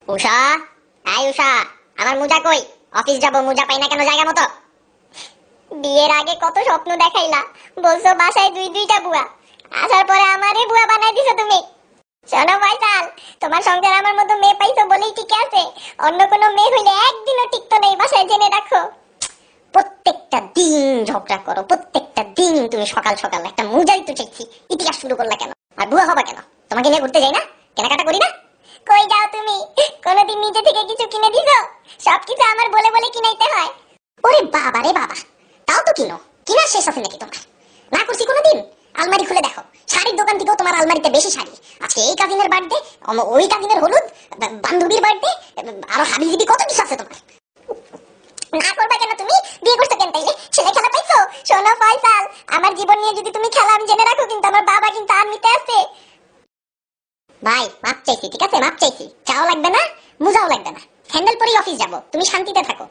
উষা, আয় উষা, আমার মোজা কই? অফিস যাব, মোজা পাই না কেন জায়গা মতো? বিয়ের আগে কত স্বপ্ন দেখাইলা, বলছো বাসায় দুই দুইটা বুয়া, আসার পরে আমারে বুয়া বানাই দিছো তুমি। শোনো ফয়সাল, তোমার সংসার আমার মতো মেয়ে পাইছো বলেই ঠিক আছে, অন্য কোনো মেয়ে হইলে একদিনও টিকতো না এই বাসায়, জেনে রাখো। প্রত্যেকটা দিন ঝগড়া করো, প্রত্যেকটা দিন। তুমি সকাল সকাল একটা মোজাই তো চাইছি, ইতিহাস শুরু করলা কেন? আর বুয়া হবা কেন? তোমাকে নিয়ে ঘুরতে যাই না? কেনাকাটা করি না? কই যাও তুমি? কোনদিন নিজে থেকে কিছু কিনে দিছো? সবকিছু আমার বলে বলে কিনাইতে হয়। ওরে বাবা রে বাবা, তাও তো কিনো, কিনা শেষ আছে নাকি তোমার? না করছি কোনোদিন? আলমারি খুলে দেখো, শাড়ির দোকান থেকেও তোমার আলমারিতে বেশি শাড়ি। আজকে এই কাজিনের বার্থডে, ওই কাজিনের হলুদ, বান্ধবীর বার্থডে, আরো হাবিজিবি কত কিছু আছে তোমার। না করবা কেন তুমি? বিয়ে করছো কেন তাইলে? ছেলে খেলা পাইছো? শোনো ফয়সাল, আমার জীবন নিয়ে যদি তুমি খেলা, আমি জেনে রাখো কিন্তু আমার বাবা কিন্তু আর্মিতে আছে। ভাই মাপ চাইছি, ঠিক আছে? মাপ চাইছি, চাও লাগবে না, মোজাও লাগবে না, স্যান্ডেল পরেই অফিস যাবো, তুমি শান্তিতে থাকো।